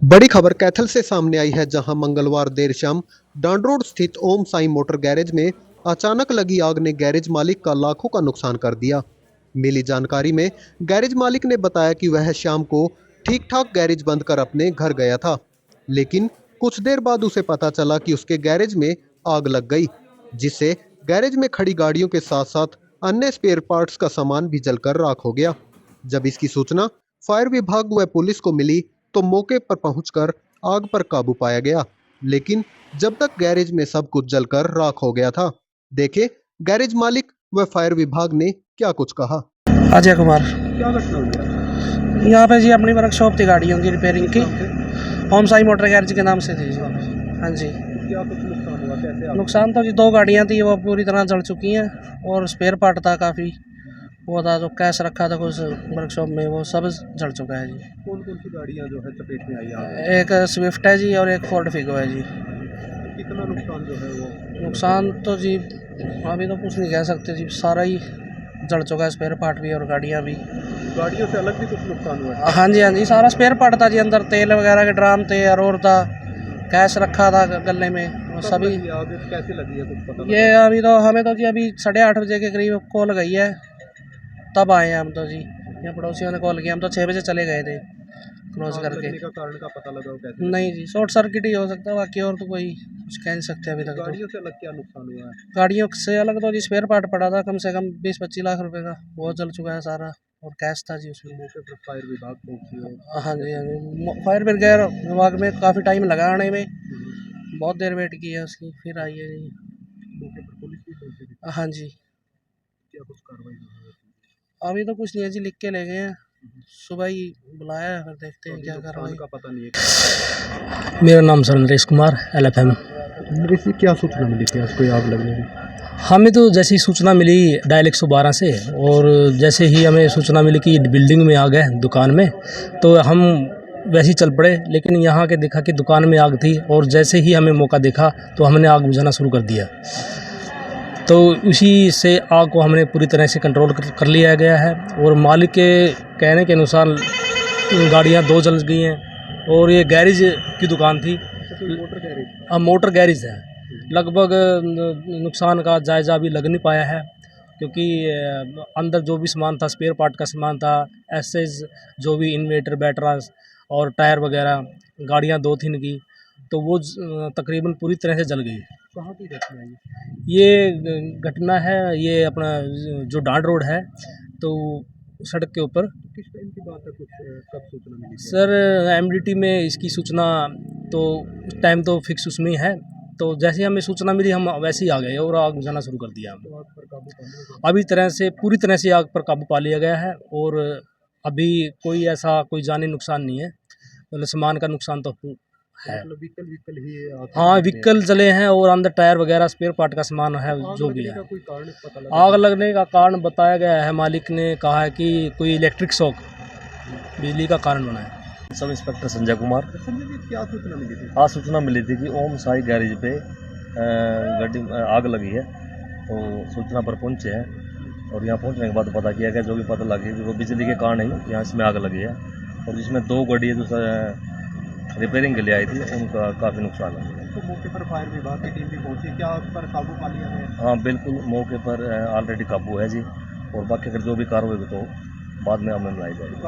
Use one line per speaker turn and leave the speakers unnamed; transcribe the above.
बड़ी खबर कैथल से सामने आई है, जहां मंगलवार देर शाम डांड रोड स्थित ओम साई मोटर गैरेज में अचानक लगी आग ने गैरेज मालिक का लाखों का नुकसान कर दिया। मिली जानकारी में गैरेज मालिक ने बताया कि वह शाम को ठीक ठाक गैरेज बंद कर अपने घर गया था, लेकिन कुछ देर बाद उसे पता चला कि उसके गैरेज में आग लग गई, जिससे गैरेज में खड़ी गाड़ियों के साथ साथ अन्य स्पेयर पार्ट्स का सामान भी जलकर राख हो गया। जब इसकी सूचना फायर विभाग व पुलिस को मिली तो मौके पर पहुंचकर आग पर काबू पाया गया, लेकिन जब तक गैरेज में सब कुछ जलकर राख हो गया था। देखे गैरेज मालिक व फायर विभाग ने क्या कुछ कहा।
अजय कुमार,
क्या घटना हुई?
यहाँ पे जी अपनी वर्कशॉप थी गाड़ियों की रिपेयरिंग की। ओम साई मोटर गैरेज के नाम से थी जी। हाँ जी।
क्या कुछ नुकसान हुआ, कैसे
नुकसान तो जी 2 गाड़ियाँ थी, वो पूरी तरह जल चुकी हैं, और स्पेयर पार्ट था काफ़ी, वो था जो कैश रखा था कुछ वर्कशॉप में, वो सब जल चुका है जी।
कौन कौन सी गाड़ियाँ जो है चपेट में आई आग?
एक स्विफ्ट है जी और एक फोर्ड फिगो है जी।
कितना नुकसान जो है वो?
नुकसान तो जी अभी तो कुछ नहीं कह सकते जी, सारा ही जल चुका है, स्पेयर पार्ट भी और गाड़ियाँ भी।
गाड़ियों से अलग भी कुछ नुकसान हुआ है?
हाँ जी, सारा स्पेयर पार्ट था जी, अंदर तेल वगैरह के ड्राम थे, और था कैश रखा था गले में, वो सभी।
आग कैसे लगी है, कुछ पता
ये अभी तो हमें तो जी अभी 8:30 बजे के करीब कॉल गई है, तब आए हैं हम तो जी। यहाँ पड़ोसियों ने कॉल किया, हम तो 6 बजे चले गए थे क्लोज करके।
का कारण का पता लगा कैसे?
नहीं जी, शॉर्ट सर्किट ही हो सकता है, बाकी और तो कोई कुछ कह नहीं सकते अभी तक।
गाड़ियों से अलग क्या नुकसान हुआ है?
गाड़ियों से अलग तो जी स्पेयर पार्ट पड़ा था कम से कम 20-25 लाख रुपए का, वो जल चुका है सारा, और कैश था जी उसमें।
मौके पर फायर विभाग पहुंची है?
हाँ जी, हाँ जी, फायर ब्रिगेड विभाग में काफ़ी टाइम लगा आने में, बहुत देर वेट की है उसकी, फिर आई है जी।
मौके पर पुलिस भी पहुंची थी?
हाँ जी।
क्या कुछ कार्रवाई हुई है?
अभी तो कुछ नहीं है जी, लिख के ले गए हैं, सुबह ही बुलाया है, फिर देखते हैं क्या कार्रवाई।
का पता नहीं है।
मेरा नाम सर नरेश कुमार, LFM।
इसकी क्या सूचना मिली थी आज कोई आग लगने की?
हमें तो जैसे ही सूचना मिली डायल 112 से, और जैसे ही हमें सूचना मिली कि बिल्डिंग में आग है दुकान में, तो हम वैसे ही चल पड़े, लेकिन यहाँ के देखा कि दुकान में आग थी, और जैसे ही हमें मौका देखा तो हमने आग बुझाना शुरू कर दिया। तो उसी से आग को हमने पूरी तरह से कंट्रोल कर लिया गया है, और मालिक के कहने के अनुसार गाड़ियाँ 2 जल गई हैं, और ये गैरेज की दुकान थी।
Motor garage?
हाँ, मोटर गैरेज है। लगभग नुकसान का जायज़ा अभी लग नहीं पाया है, क्योंकि अंदर जो भी सामान था, स्पेयर पार्ट का सामान था, एसेज जो भी इन्वर्टर, बैटरा और टायर वगैरह, गाड़ियाँ 2-3 की, तो वो तकरीबन पूरी तरह से जल गई।
कहाँ की घटना है
ये घटना है, ये अपना जो डांड रोड है, तो सड़क के ऊपर।
किस टाइम की बात है, कुछ कब सूचना मिली थी?
सर MDT में इसकी सूचना तो टाइम तो फिक्स उसमें ही है, तो जैसे ही हमें सूचना मिली हम वैसे ही आ गए और आग बुझाना शुरू कर दिया।
तो आग पर काबू पा लिया?
अभी पूरी तरह से आग पर काबू पा लिया गया है, और अभी कोई ऐसा कोई जानी नुकसान नहीं है, मतलब सामान का नुकसान तो है।
मतलब व्हीकल ही
हाँ, व्हीकल जले हैं, और अंदर टायर वगैरह स्पेयर पार्ट का सामान है जो भी है।
कोई कारण पता लगा?
आग लगने का कारण बताया गया है, मालिक ने कहा है कि कोई इलेक्ट्रिक शॉक बिजली का कारण बना है।
Sub inspector Sanjay Kumar.
संजय जी, क्या सूचना मिली थी?
आज सूचना मिली थी कि ओम साई गैरेज पे गाड़ी आग लगी है, तो सूचना पर पहुंचे हैं, और यहाँ पहुंचने के बाद पता किया गया, जो भी पता लगी कि वो बिजली के कारण ही यहाँ इसमें आग लगी है, और जिसमें 2 गाड़ियाँ जो रिपेयरिंग के लिए आई थी उनका काफ़ी नुकसान है।
तो मौके पर फायर विभाग की टीम भी पहुंची, क्या आग पर काबू पा लिया गया?
हाँ बिल्कुल, मौके पर ऑलरेडी काबू है जी, और बाकी अगर जो भी कार्रवाई हो तो बाद में अमल में लाई जाएगी।